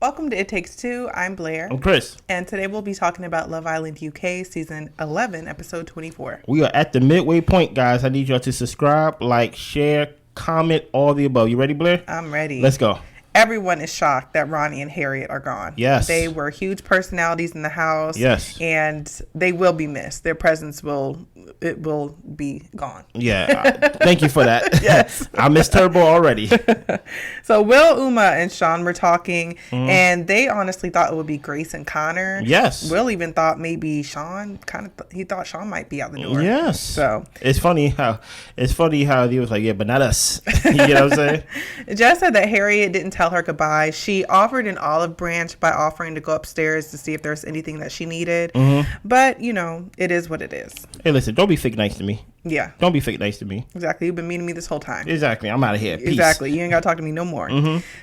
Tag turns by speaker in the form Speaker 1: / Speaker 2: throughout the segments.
Speaker 1: Welcome to It Takes Two. I'm Blair.
Speaker 2: I'm Chris.
Speaker 1: And today we'll be talking about Love Island UK Season 11, Episode 24.
Speaker 2: We are at the midway point, guys. I need y'all to subscribe, like, share, comment, all the above. You ready, Blair?
Speaker 1: I'm ready.
Speaker 2: Let's go.
Speaker 1: Everyone is shocked that Ronnie and Harriet are gone.
Speaker 2: Yes.
Speaker 1: They were huge personalities in the house.
Speaker 2: Yes.
Speaker 1: And they will be missed. Their presence will be gone.
Speaker 2: Yeah. Thank you for that.
Speaker 1: Yes.
Speaker 2: I miss Turbo already.
Speaker 1: So Will, Uma, and Sean were talking, and they honestly thought it would be Grace and Connor.
Speaker 2: Yes.
Speaker 1: Will even thought maybe Sean, he thought Sean might be out the door.
Speaker 2: Yes.
Speaker 1: So
Speaker 2: it's funny how he was like, yeah, but not us. You know what I'm saying?
Speaker 1: Jess said that Harriet didn't tell her goodbye. She offered an olive branch by offering to go upstairs to see if there's anything that she needed. But, you know, it is what it is.
Speaker 2: Hey, listen, don't be fake nice to me.
Speaker 1: Yeah.
Speaker 2: Don't be fake nice to me.
Speaker 1: Exactly. You've been mean to me this whole time.
Speaker 2: Exactly. I'm out of here. Peace.
Speaker 1: Exactly. You ain't got to talk to me no more.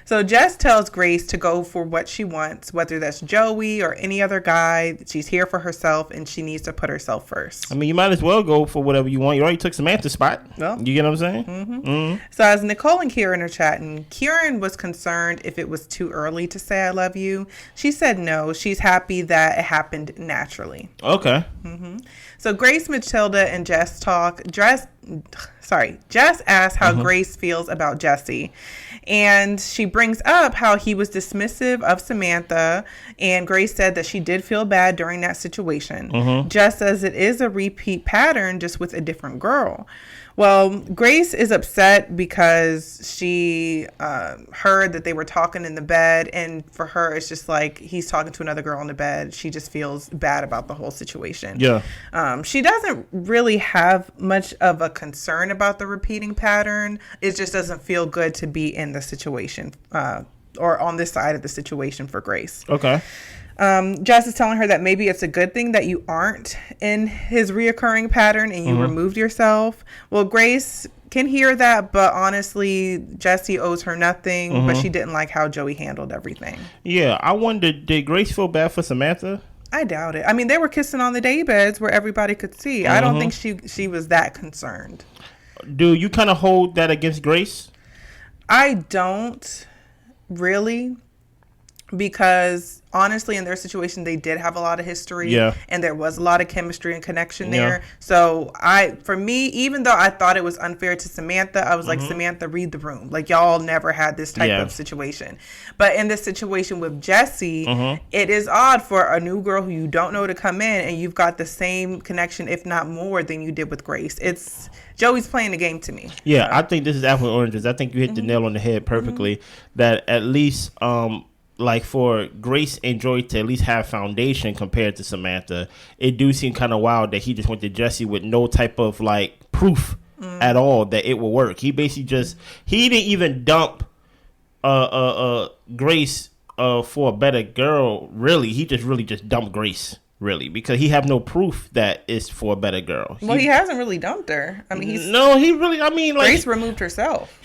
Speaker 1: So Jess tells Grace to go for what she wants, whether that's Joey or any other guy. She's here for herself, and she needs to put herself first.
Speaker 2: I mean, you might as well go for whatever you want. You already took Samantha's spot.
Speaker 1: Well,
Speaker 2: you get what I'm saying?
Speaker 1: So as Nicole and Kieran are chatting, Kieran was concerned if it was too early to say I love you. She said no. She's happy that it happened naturally.
Speaker 2: Okay.
Speaker 1: So Grace, Matilda, and Jess talk. Jess asks how Grace feels about Jesse. And she brings up how he was dismissive of Samantha. And Grace said that she did feel bad during that situation. Jess says it is a repeat pattern, just with a different girl. Well, Grace is upset because she heard that they were talking in the bed. And for her, it's just like he's talking to another girl in the bed. She just feels bad about the whole situation.
Speaker 2: Yeah.
Speaker 1: She doesn't really have much of a concern about the repeating pattern. It just doesn't feel good to be in the situation or on this side of the situation for Grace.
Speaker 2: Okay.
Speaker 1: Jess is telling her that maybe it's a good thing that you aren't in his reoccurring pattern and you removed yourself. Well, Grace can hear that, but honestly, Jesse owes her nothing, but she didn't like how Joey handled everything.
Speaker 2: Yeah, I wonder, did Grace feel bad for Samantha?
Speaker 1: I doubt it. I mean, they were kissing on the daybeds where everybody could see. I don't think she was that concerned.
Speaker 2: Do you kind of hold that against Grace?
Speaker 1: I don't really, because honestly, in their situation, they did have a lot of history, and there was a lot of chemistry and connection there. So for me, even though I thought it was unfair to Samantha, I was like, Samantha, read the room. Like, y'all never had this type of situation. But in this situation with Jesse, it is odd for a new girl who you don't know to come in, and you've got the same connection, if not more, than you did with Grace. Joey's playing the game to me.
Speaker 2: Yeah, I think this is apple and oranges. I think you hit the nail on the head perfectly. That at least like for Grace and Joy to at least have foundation compared to Samantha, it do seem kind of wild that he just went to Jesse with no type of like proof at all that it will work. He basically he didn't even dump Grace for a better girl. Really, he just dumped Grace. Really, because he have no proof that it's for a better girl.
Speaker 1: Well, he hasn't really dumped her. I mean, Grace removed herself.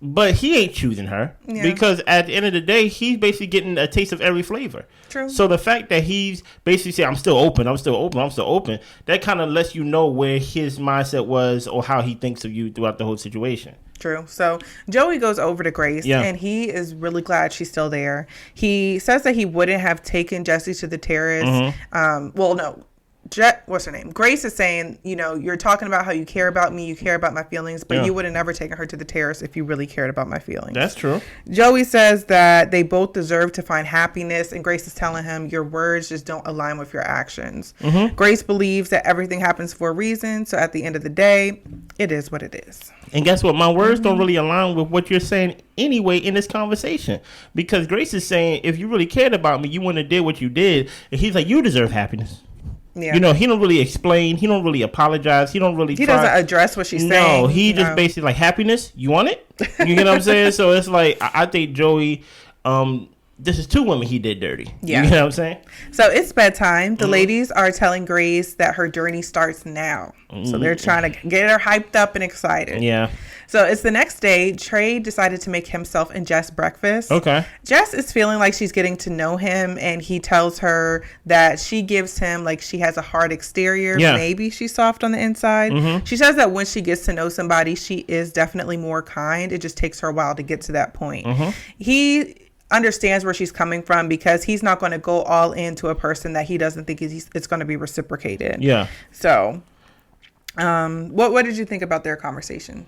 Speaker 2: But he ain't choosing her because at the end of the day, he's basically getting a taste of every flavor.
Speaker 1: True.
Speaker 2: So the fact that he's basically saying, I'm still open, that kind of lets you know where his mindset was or how he thinks of you throughout the whole situation.
Speaker 1: True. So Joey goes over to Grace and he is really glad she's still there. He says that he wouldn't have taken Jesse to the terrace. What's her name? Grace is saying, you know, you're talking about how you care about me, you care about my feelings, but you would have never taken her to the terrace if you really cared about my feelings.
Speaker 2: That's true.
Speaker 1: Joey says that they both deserve to find happiness, and Grace is telling him your words just don't align with your actions. Grace believes that everything happens for a reason, so at the end of the day, it is what it is.
Speaker 2: And guess what? My words don't really align with what you're saying anyway in this conversation, because Grace is saying if you really cared about me, you wouldn't have did what you did, and he's like, you deserve happiness. Yeah. You know, he don't really explain. He don't really apologize. He doesn't
Speaker 1: address what she's saying.
Speaker 2: No, he just basically like, happiness, you want it? You get what I'm saying? So it's like, I think Joey, this is two women he did dirty. Yeah. You know what I'm saying?
Speaker 1: So it's bedtime. The ladies are telling Grace that her journey starts now. So they're trying to get her hyped up and excited.
Speaker 2: Yeah.
Speaker 1: So it's the next day. Trey decided to make himself and Jess breakfast. Okay. Jess is feeling like she's getting to know him, and he tells her that she gives him, like, she has a hard exterior. Yeah. Maybe she's soft on the inside. She says that when she gets to know somebody, she is definitely more kind. It just takes her a while to get to that point. He understands where she's coming from, because he's not going to go all into a person that he doesn't think it's going to be reciprocated.
Speaker 2: Yeah.
Speaker 1: So, what did you think about their conversation?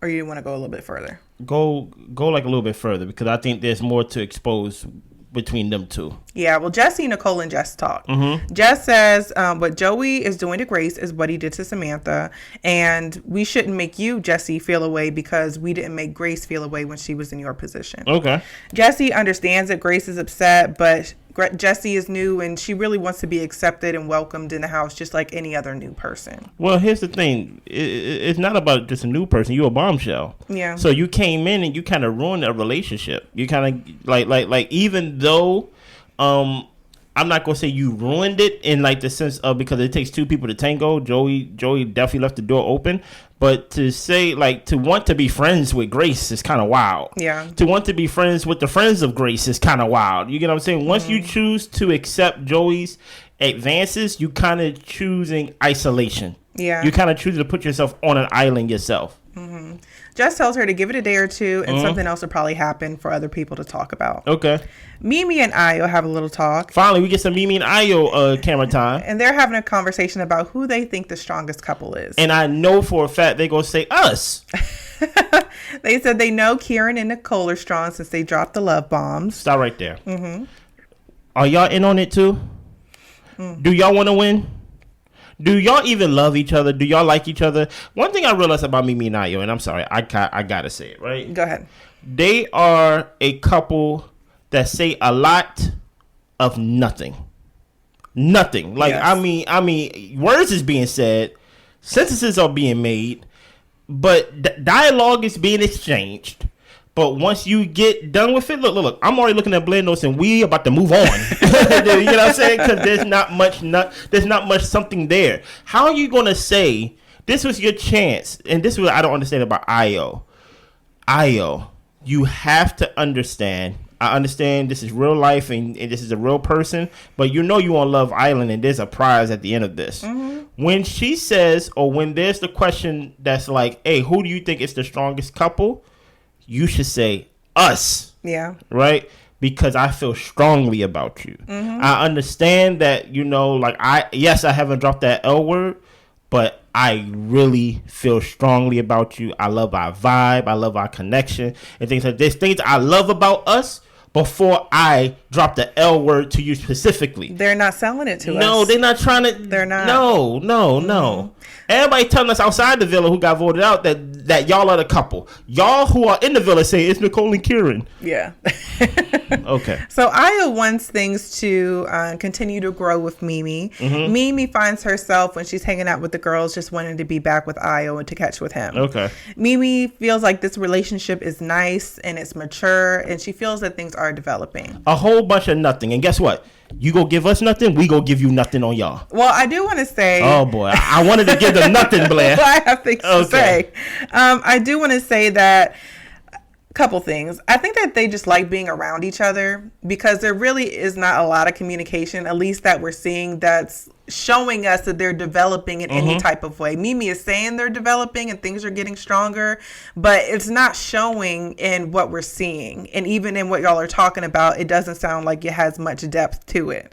Speaker 1: Or you want to go a little bit further?
Speaker 2: Go like a little bit further, because I think there's more to expose between them two.
Speaker 1: Yeah, well, Jesse, Nicole, and Jess talk. Jess says what Joey is doing to Grace is what he did to Samantha, and we shouldn't make you, Jesse, feel away because we didn't make Grace feel away when she was in your position.
Speaker 2: Okay.
Speaker 1: Jesse understands that Grace is upset, but Jesse is new and she really wants to be accepted and welcomed in the house just like any other new person.
Speaker 2: Well, here's the thing. It's not about just a new person. You're a bombshell.
Speaker 1: Yeah.
Speaker 2: So you came in and you kind of ruined a relationship. You kind of like even though I'm not gonna say you ruined it in like the sense of, because it takes two people to tango. Joey definitely left the door open, but to say like to want to be friends with Grace is kind of wild.
Speaker 1: Yeah.
Speaker 2: To want to be friends with the friends of Grace is kind of wild. You get what I'm saying? Once you choose to accept Joey's advances, you kind of choosing isolation.
Speaker 1: Yeah.
Speaker 2: You kind of choose to put yourself on an island yourself.
Speaker 1: Jess tells her to give it a day or two, and something else will probably happen for other people to talk about.
Speaker 2: Okay.
Speaker 1: Mimi and Ayo have a little talk.
Speaker 2: Finally, we get some Mimi and Ayo camera time.
Speaker 1: And they're having a conversation about who they think the strongest couple is.
Speaker 2: And I know for a fact they're going to say us.
Speaker 1: They said they know Kieran and Nicole are strong since they dropped the love bombs.
Speaker 2: Stop right there. Are y'all in on it too? Do y'all want to win? Do y'all even love each other? Do y'all like each other? One thing I realized about Mimi and Ayo, and I'm sorry, I gotta say it, right?
Speaker 1: Go ahead.
Speaker 2: They are a couple that say a lot of nothing. Nothing. Like,
Speaker 1: Yes.
Speaker 2: I mean, words is being said, sentences are being made, but dialogue is being exchanged. But once you get done with it, look, I'm already looking at Blend Notes and we about to move on. You know what I'm saying? Because there's not much something there. How are you going to say, this was your chance? And this is what I don't understand about Ayo. Ayo, you have to understand. I understand this is real life and this is a real person, but you know you on Love Island and there's a prize at the end of this. When she says, or when there's the question that's like, hey, who do you think is the strongest couple? You should say us.
Speaker 1: Yeah.
Speaker 2: Right? Because I feel strongly about you. I understand that, you know, like I haven't dropped that L word, but I really feel strongly about you. I love our vibe. I love our connection and things like this. Things I love about us before I drop the L word to you specifically.
Speaker 1: They're not selling it to us.
Speaker 2: No, they're not trying to.
Speaker 1: They're not.
Speaker 2: No. Everybody telling us outside the villa who got voted out that y'all are the couple. Y'all who are in the villa say it's Nicole and Kieran.
Speaker 1: Yeah.
Speaker 2: Okay.
Speaker 1: So Ayo wants things to continue to grow with Mimi. Mimi finds herself when she's hanging out with the girls just wanting to be back with Ayo and to catch with him.
Speaker 2: Okay.
Speaker 1: Mimi feels like this relationship is nice and it's mature, and she feels that things are developing.
Speaker 2: A whole bunch of nothing. And guess what? You go give us nothing, we go give you nothing on y'all.
Speaker 1: Well, I do want to say...
Speaker 2: Oh, boy. I wanted to give them nothing, Blair.
Speaker 1: I have things to say. I do want to say that... Couple things. I think that they just like being around each other because there really is not a lot of communication, at least that we're seeing, that's showing us that they're developing in any type of way. Mimi is saying they're developing and things are getting stronger, but it's not showing in what we're seeing. And even in what y'all are talking about, it doesn't sound like it has much depth to it.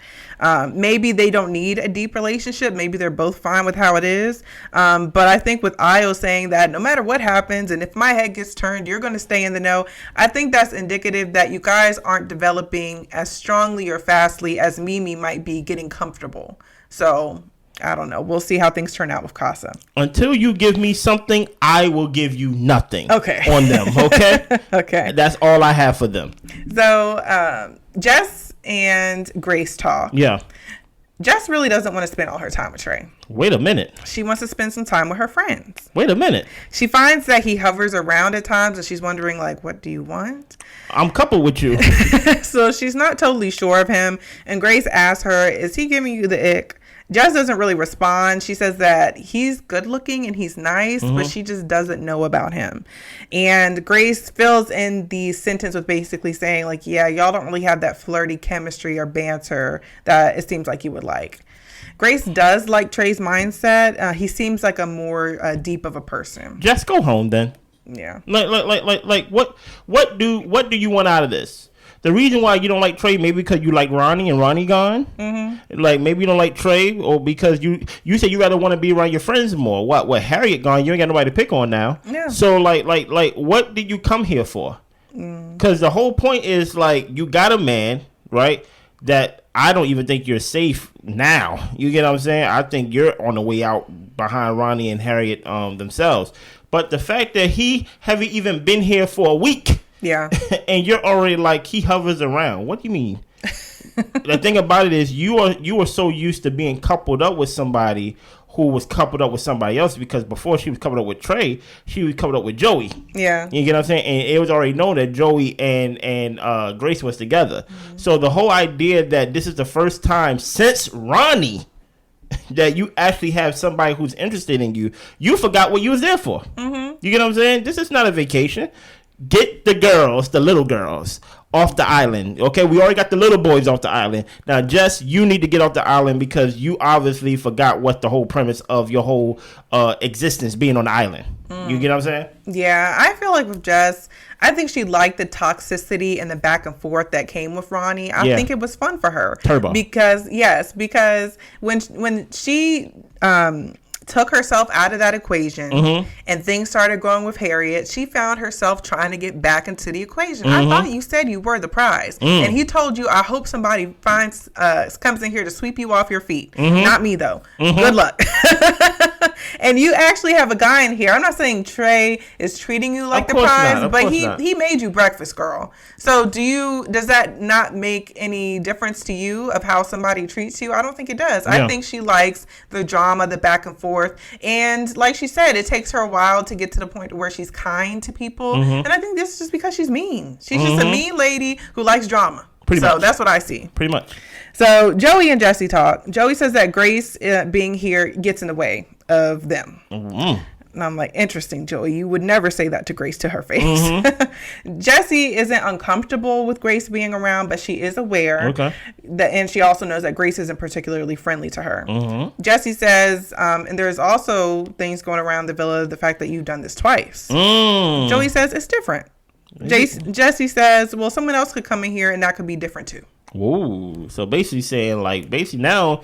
Speaker 1: Maybe they don't need a deep relationship. Maybe they're both fine with how it is. But I think with Ayo saying that no matter what happens, and if my head gets turned, you're going to stay in the know. I think that's indicative that you guys aren't developing as strongly or fastly as Mimi might be getting comfortable. So I don't know. We'll see how things turn out with Casa.
Speaker 2: Until you give me something, I will give you nothing.
Speaker 1: Okay.
Speaker 2: On them. Okay.
Speaker 1: Okay.
Speaker 2: That's all I have for them.
Speaker 1: So Jess and Grace talk.
Speaker 2: Yeah.
Speaker 1: Jess really doesn't want to spend all her time with Trey.
Speaker 2: Wait a minute.
Speaker 1: She wants to spend some time with her friends.
Speaker 2: Wait a minute.
Speaker 1: She finds that he hovers around at times and she's wondering, like, what do you want?
Speaker 2: I'm coupled with you.
Speaker 1: So she's not totally sure of him. And Grace asks her, is he giving you the ick? Jess doesn't really respond. She says that he's good looking and he's nice, but she just doesn't know about him. And Grace fills in the sentence with basically saying, like, yeah, y'all don't really have that flirty chemistry or banter that it seems like you would like. Grace does like Trey's mindset. He seems like a more deep of a person.
Speaker 2: Just go home then.
Speaker 1: Yeah.
Speaker 2: Like what do you want out of this? The reason why you don't like Trey, maybe because you like Ronnie and Ronnie gone. Mm-hmm. Like maybe you don't like Trey, or because you said you rather want to be around your friends more. What Harriet gone, you ain't got nobody to pick on now.
Speaker 1: Yeah.
Speaker 2: So like what did you come here for? Because the whole point is like you got a man, right? That I don't even think you're safe now. You get what I'm saying? I think you're on the way out behind Ronnie and Harriet themselves. But the fact that he haven't even been here for a week,
Speaker 1: yeah,
Speaker 2: and you're already like he hovers around. What do you mean? The thing about it is you are so used to being coupled up with somebody who was coupled up with somebody else, because before she was coupled up with Trey, she was coupled up with Joey.
Speaker 1: Yeah.
Speaker 2: You get what I'm saying? And it was already known that Joey and Grace was together. Mm-hmm. So the whole idea that this is the first time since Ronnie that you actually have somebody who's interested in you, you forgot what you was there for. Mm-hmm. You get what I'm saying? This is not a vacation. Get the girls, the little girls, off the island. Okay, we already got the little boys off the island. Now, Jess, you need to get off the island because you obviously forgot what the whole premise of your whole existence being on the island. You get what I'm saying?
Speaker 1: Yeah, I feel like with Jess, I think she liked the toxicity and the back and forth that came with Ronnie. I think it was fun for her.
Speaker 2: Turbo.
Speaker 1: Because when she took herself out of that equation and things started going with Harriet, she found herself trying to get back into the equation. I thought you said you were the prize. And he told you, I hope somebody comes in here to sweep you off your feet. Not me, though. Good luck. And you actually have a guy in here. I'm not saying Trey is treating you like the prize, but he made you breakfast, girl. So does that not make any difference to you of how somebody treats you? I don't think it does. Yeah. I think she likes the drama, the back and forth. And like she said, it takes her a while to get to the point where she's kind to people. And I think this is just because she's mean. She's just a mean lady who likes drama. Pretty much. That's what I see.
Speaker 2: Pretty much.
Speaker 1: So Joey and Jesse talk. Joey says that Grace being here gets in the way of them. And I'm like, interesting, Joey. You would never say that to Grace to her face. Jesse isn't uncomfortable with Grace being around, but she is aware. And she also knows that Grace isn't particularly friendly to her. Jesse says, and there's also things going around the villa, the fact that you've done this twice. Joey says it's different. Jesse says, well, someone else could come in here and that could be different too.
Speaker 2: Whoa. So basically saying now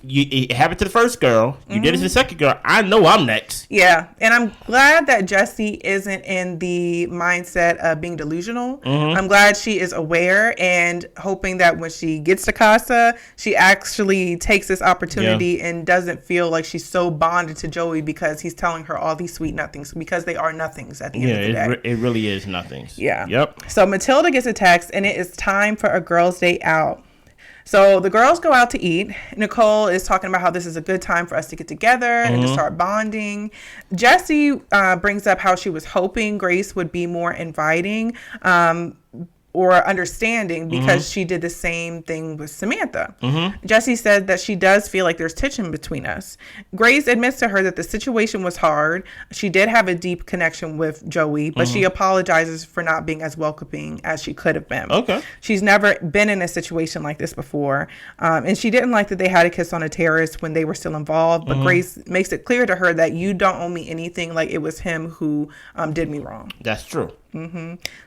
Speaker 2: it happened to the first girl. You did it to the second girl. I know I'm next.
Speaker 1: Yeah. And I'm glad that Jessie isn't in the mindset of being delusional. I'm glad she is aware and hoping that when she gets to Casa, she actually takes this opportunity and doesn't feel like she's so bonded to Joey because he's telling her all these sweet nothings, because they are nothings at the end of the day.
Speaker 2: It really is nothings.
Speaker 1: Yeah.
Speaker 2: Yep.
Speaker 1: So Matilda gets a text and it is time for a girls' day out. So the girls go out to eat. Nicole is talking about how this is a good time for us to get together and to start bonding. Jessie brings up how she was hoping Grace would be more inviting or understanding because she did the same thing with Samantha. Jessie said that she does feel like there's tension between us. Grace admits to her that the situation was hard. She did have a deep connection with Joey, but she apologizes for not being as welcoming as she could have been. She's never been in a situation like this before. And she didn't like that they had a kiss on a terrace when they were still involved. But Grace makes it clear to her that you don't owe me anything. Like it was him who did me wrong.
Speaker 2: That's true.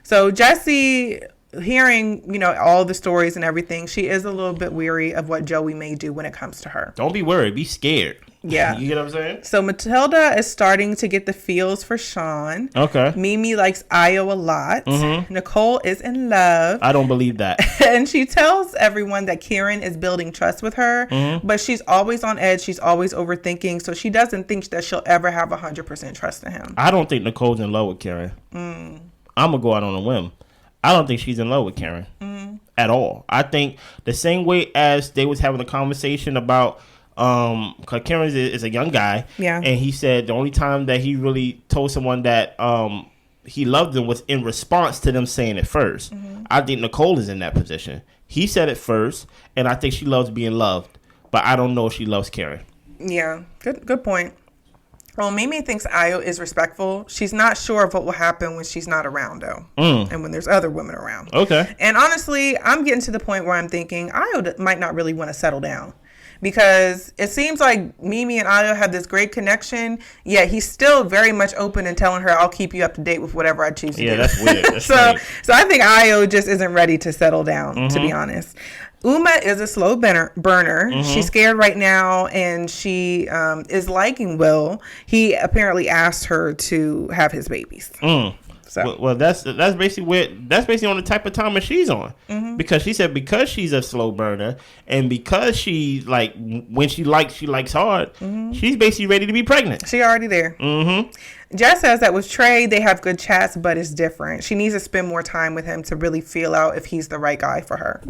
Speaker 1: So Jessie, hearing, all the stories and everything, she is a little bit weary of what Joey may do when it comes to her.
Speaker 2: Don't be worried. Be scared.
Speaker 1: Yeah.
Speaker 2: You get what I'm saying?
Speaker 1: So Matilda is starting to get the feels for Sean.
Speaker 2: Okay.
Speaker 1: Mimi likes Io a lot. Nicole is in love.
Speaker 2: I don't believe that.
Speaker 1: And she tells everyone that Karen is building trust with her, but she's always on edge. She's always overthinking. So she doesn't think that she'll ever have 100% trust in him.
Speaker 2: I don't think Nicole's in love with Karen. I'm going to go out on a whim. I don't think she's in love with Karen at all. I think the same way as they was having a conversation about, cause Karen is a young guy, and he said the only time that he really told someone that he loved them was in response to them saying it first. I think Nicole is in that position. He said it first, and I think she loves being loved, but I don't know if she loves Karen. Yeah,
Speaker 1: good point. Well, Mimi thinks Io is respectful. She's not sure of what will happen when she's not around, though, and when there's other women around.
Speaker 2: Okay.
Speaker 1: And honestly, I'm getting to the point where I'm thinking Io might not really want to settle down. because it seems like Mimi and Ayo have this great connection, yet he's still very much open and telling her, I'll keep you up to date with whatever I choose to do.
Speaker 2: Yeah, that's weird. That's
Speaker 1: so I think Ayo just isn't ready to settle down, to be
Speaker 2: Mm-hmm.
Speaker 1: honest. Uma is a slow burner.
Speaker 2: Mm-hmm.
Speaker 1: She's scared right now, and she is liking Will. He apparently asked her to have his babies. So
Speaker 2: Well, that's basically on the type of time that she's on, because she said because she's a slow burner and because she like when she likes hard, she's basically ready to be pregnant.
Speaker 1: she already there. Jess says that with Trey, they have good chats, but it's different. She needs to spend more time with him to really feel out if he's the right guy for her.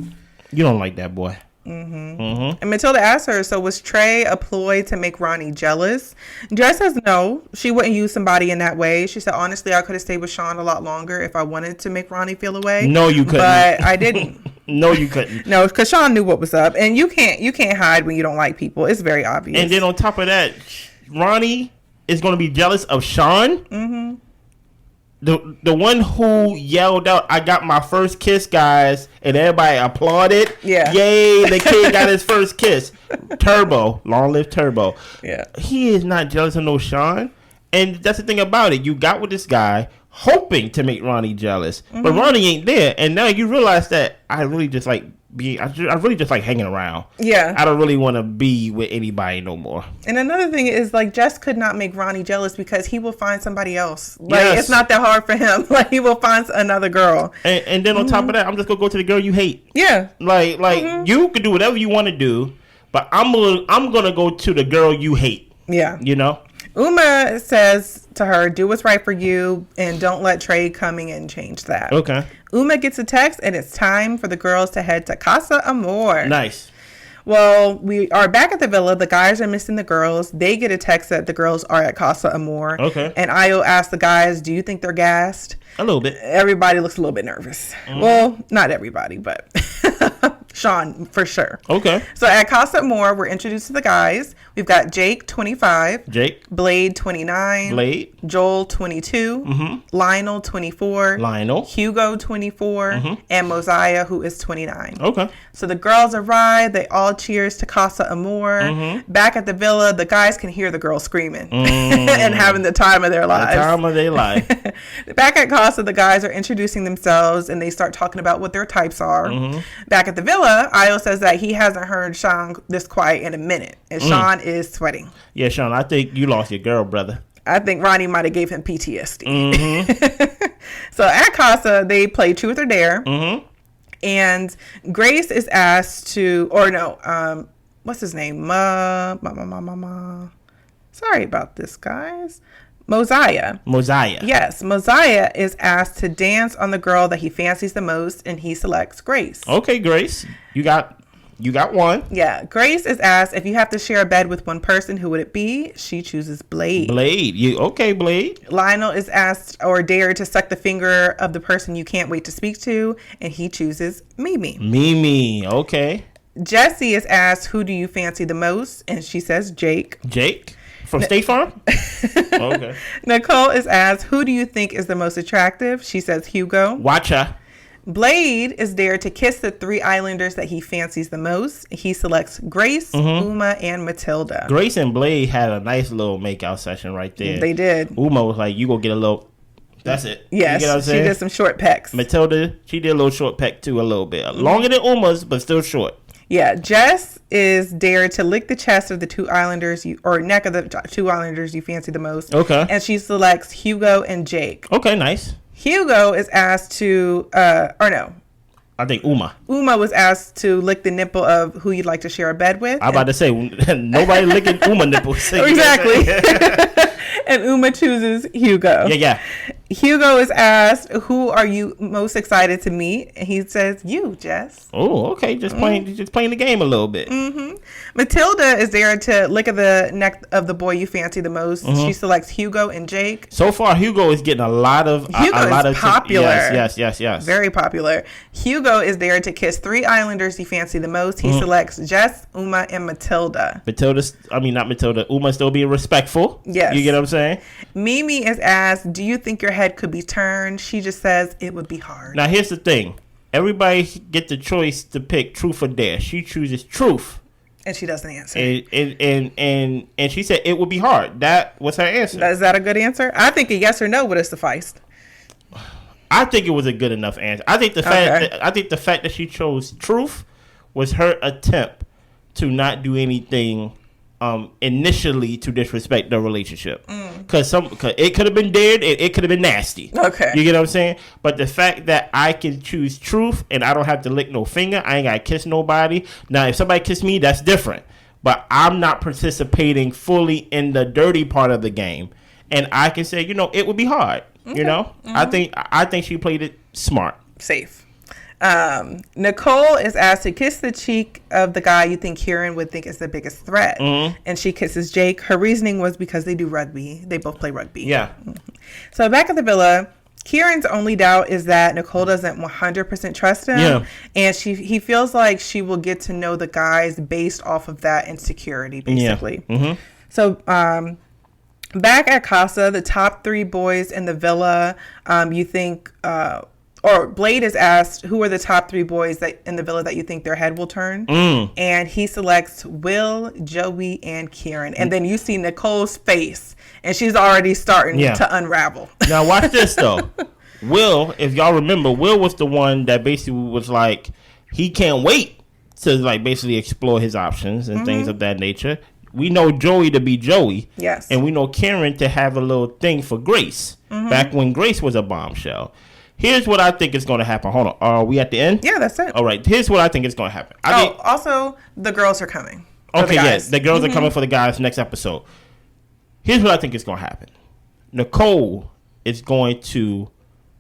Speaker 2: You don't like that boy.
Speaker 1: And Matilda asks her, so was Trey a ploy to make Ronnie jealous? Jess says no, she wouldn't use somebody in that way. She said, honestly, I could have stayed with Sean a lot longer if I wanted to make Ronnie feel away.
Speaker 2: No, you couldn't.
Speaker 1: But I didn't.
Speaker 2: No, you couldn't.
Speaker 1: No, because Sean knew what was up. And you can't hide when you don't like people. It's very obvious.
Speaker 2: And then on top of that, Ronnie is going to be jealous of Sean. The one who yelled out, I got my first kiss, guys, and everybody applauded.
Speaker 1: Yeah.
Speaker 2: Yay, the kid got his first kiss. Turbo. Long live Turbo.
Speaker 1: Yeah.
Speaker 2: He is not jealous of no Sean. And that's the thing about it. You got with this guy hoping to make Ronnie jealous. But Ronnie ain't there. And now you realize that I really just like hanging around.
Speaker 1: Yeah.
Speaker 2: I don't really want to be with anybody no more.
Speaker 1: And another thing is, like, Jess could not make Ronnie jealous because he will find somebody else. Like,
Speaker 2: Yes.
Speaker 1: it's not that hard for him. Like, he will find another girl.
Speaker 2: And then on top of that, I'm just gonna go to the girl you hate.
Speaker 1: Yeah.
Speaker 2: Like you can do whatever you want to do, but I'm gonna go to the girl you hate.
Speaker 1: Yeah.
Speaker 2: You know.
Speaker 1: Uma says to her, do what's right for you and don't let Trey coming in change that.
Speaker 2: Okay.
Speaker 1: Uma gets a text and it's time for the girls to head to Casa Amor.
Speaker 2: Nice.
Speaker 1: Well, we are back at the villa. The guys are missing the girls. They get a text that the girls are at Casa Amor.
Speaker 2: Okay.
Speaker 1: And Ayo asks the guys, do you think they're gassed?
Speaker 2: A little bit.
Speaker 1: Everybody looks a little bit nervous. Well, not everybody, but Sean, for sure.
Speaker 2: Okay.
Speaker 1: So at Casa Amor, we're introduced to the guys. We've got Jake, 25.
Speaker 2: Jake.
Speaker 1: Blade, 29.
Speaker 2: Blade.
Speaker 1: Joel, 22. Lionel, 24.
Speaker 2: Lionel.
Speaker 1: Hugo, 24. And Mosiah, who is 29.
Speaker 2: Okay.
Speaker 1: So the girls arrive. They all cheers to Casa Amor. Back at the villa, the guys can hear the girls screaming and having the time of their lives.
Speaker 2: The time of their life.
Speaker 1: Back at Casa, the guys are introducing themselves and they start talking about what their types are. Back at the villa, Ayo says that he hasn't heard Sean this quiet in a minute. And Sean is sweating.
Speaker 2: Yeah, Sean, I think you lost your girl, brother.
Speaker 1: I think Ronnie might have gave him PTSD. So at Casa, they play Truth or Dare. And Grace is asked to, or no, what's his name? Sorry about this, guys. Mosiah. Yes, Mosiah is asked to dance on the girl that he fancies the most, and he selects Grace.
Speaker 2: Okay, Grace. You got one.
Speaker 1: Yeah, Grace is asked if you have to share a bed with one person, who would it be? She chooses Blade.
Speaker 2: Blade.
Speaker 1: Lionel is asked or dared to suck the finger of the person you can't wait to speak to, and he chooses Mimi.
Speaker 2: Okay.
Speaker 1: Jessie is asked, who do you fancy the most? And she says Jake.
Speaker 2: From State Farm? Okay.
Speaker 1: Nicole is asked, who do you think is the most attractive? She says Hugo.
Speaker 2: Watcha.
Speaker 1: Blade is there to kiss the 3 islanders that he fancies the most. He selects Grace, Uma, and Matilda.
Speaker 2: Grace and Blade had a nice little makeout session right there.
Speaker 1: They did.
Speaker 2: Uma was like, you go get a little... That's it.
Speaker 1: Yes,
Speaker 2: you get what I'm
Speaker 1: she
Speaker 2: saying?
Speaker 1: did some short pecks.
Speaker 2: Matilda, she did a little short peck too, a little bit. Longer than Uma's, but still short.
Speaker 1: Yeah, Jess is dared to lick the chest of the 2 islanders or neck of the 2 islanders you fancy the most.
Speaker 2: Okay.
Speaker 1: And she selects Hugo and Jake.
Speaker 2: Okay, nice.
Speaker 1: Hugo is asked to, or no.
Speaker 2: I think Uma.
Speaker 1: Uma was asked to lick the nipple of who you'd like to share a bed with.
Speaker 2: I'm about to say, nobody licking Uma nipples.
Speaker 1: Exactly. And Uma chooses Hugo.
Speaker 2: Yeah.
Speaker 1: Hugo is asked, who are you most excited to meet? And he says, you, Jess.
Speaker 2: Oh, okay. Just playing the game a little bit.
Speaker 1: Matilda is there to lick at the neck of the boy you fancy the most. She selects Hugo and Jake.
Speaker 2: So far, Hugo is getting a lot of
Speaker 1: popular.
Speaker 2: Yes.
Speaker 1: Very popular. Hugo is there to kiss 3 islanders he fancy the most. He selects Jess, Uma, and Matilda.
Speaker 2: Not Matilda. Uma still being respectful.
Speaker 1: Yes.
Speaker 2: You get what I'm saying?
Speaker 1: Mimi is asked, do you think your head could be turned? She just says it would be hard.
Speaker 2: Now, here's the thing. Everybody get the choice to pick Truth or Dare. She chooses Truth.
Speaker 1: And she doesn't answer.
Speaker 2: And she said it would be hard. That was her answer.
Speaker 1: Is that a good answer? I think a yes or no would have sufficed.
Speaker 2: I think it was a good enough answer. I think the fact that she chose truth was her attempt to not do anything initially to disrespect the relationship. Cause it could have been dead, it could have been nasty.
Speaker 1: Okay.
Speaker 2: You get what I'm saying? But the fact that I can choose truth and I don't have to lick no finger, I ain't gotta kiss nobody. Now if somebody kiss me, that's different. But I'm not participating fully in the dirty part of the game. And I can say, it would be hard. Okay. I think she played it smart.
Speaker 1: Safe. Nicole is asked to kiss the cheek of the guy you think Kieran would think is the biggest threat. And she kisses Jake. Her reasoning was because they do rugby. They both play rugby.
Speaker 2: Yeah.
Speaker 1: So back at the villa, Kieran's only doubt is that Nicole doesn't 100% trust him. Yeah. And he feels like she will get to know the guys based off of that insecurity, basically. Yeah. Mm-hmm. So, back at Casa, the top 3 boys in the villa, you think, or Blade is asked, who are the top 3 boys that in the villa that you think their head will turn? And he selects Will, Joey, and Kieran. And then you see Nicole's face, and she's already starting to unravel.
Speaker 2: Now watch this, though. Will, if y'all remember, Will was the one that basically was like, he can't wait to like basically explore his options and things of that nature. We know Joey to be Joey. Yes. And we know Kieran to have a little thing for Grace. Back when Grace was a bombshell. Here's what I think is going to happen. Hold on. Are we at the end?
Speaker 1: Yeah, that's it.
Speaker 2: All right. Here's what I think is going to happen.
Speaker 1: Also, the girls are coming.
Speaker 2: Okay, yes. The girls are coming for the guys next episode. Here's what I think is going to happen. Nicole is going to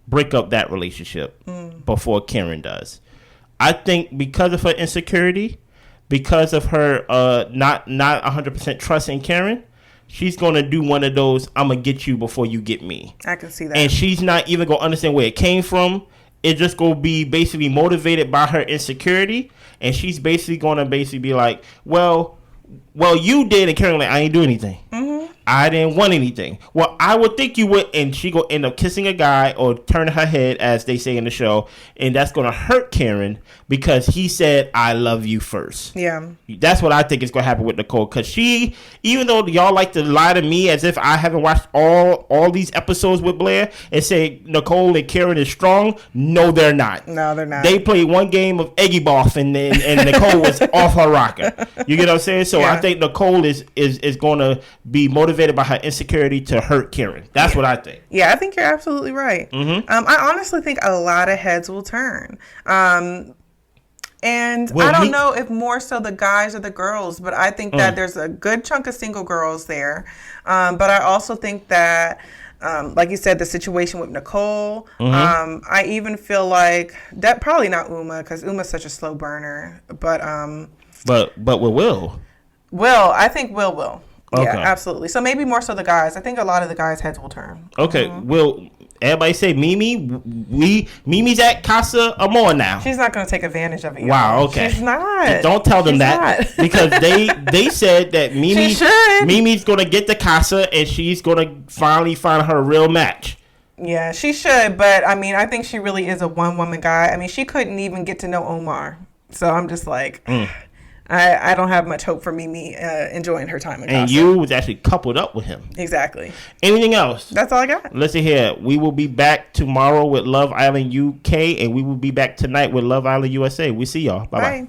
Speaker 2: break up that relationship before Kieran does. I think because of her insecurity, because of her not 100% trust in Karen, she's going to do one of those, I'm going to get you before you get me.
Speaker 1: I can see that.
Speaker 2: And she's not even going to understand where it came from. It's just going to be basically motivated by her insecurity. And she's basically going to basically be like, well, you did. And Karen like, I ain't do anything. I didn't want anything. Well, I would think you would. And she going to end up kissing a guy or turning her head, as they say in the show. And that's going to hurt Karen because he said, I love you first. Yeah. That's what I think is going to happen with Nicole. Because she, even though y'all like to lie to me as if I haven't watched all these episodes with Blair and say Nicole and Karen is strong, no, they're not.
Speaker 1: No, they're not.
Speaker 2: They played one game of Eggy Boff and Nicole was off her rocker. You get what I'm saying? So I think Nicole is going to be motivated by her insecurity to hurt Karen. That's what I think.
Speaker 1: Yeah, I think you're absolutely right. I honestly think a lot of heads will turn. And I don't know if more so the guys or the girls, but I think that there's a good chunk of single girls there. But I also think that, like you said, the situation with Nicole, I even feel like that probably not Uma, because Uma's such a slow burner. But
Speaker 2: with Will.
Speaker 1: I think Will. Okay. Yeah, absolutely. So maybe more so the guys. I think a lot of the guys' heads will turn.
Speaker 2: Okay. Will everybody say Mimi? Mimi's at Casa Amor now.
Speaker 1: She not going to take advantage of it.
Speaker 2: Wow. Okay.
Speaker 1: She's not.
Speaker 2: Don't tell them that because they said that Mimi's going to get the Casa and she's going to finally find her real match.
Speaker 1: Yeah, she should. But I mean, I think she really is a one-woman guy. I mean, she couldn't even get to know Omar. So I'm just like. I don't have much hope for Mimi enjoying her time in Casa.
Speaker 2: And you was actually coupled up with him.
Speaker 1: Exactly.
Speaker 2: Anything else?
Speaker 1: That's all I got.
Speaker 2: Listen here. We will be back tomorrow with Love Island UK, and we will be back tonight with Love Island USA. We see y'all. Bye-bye. Bye.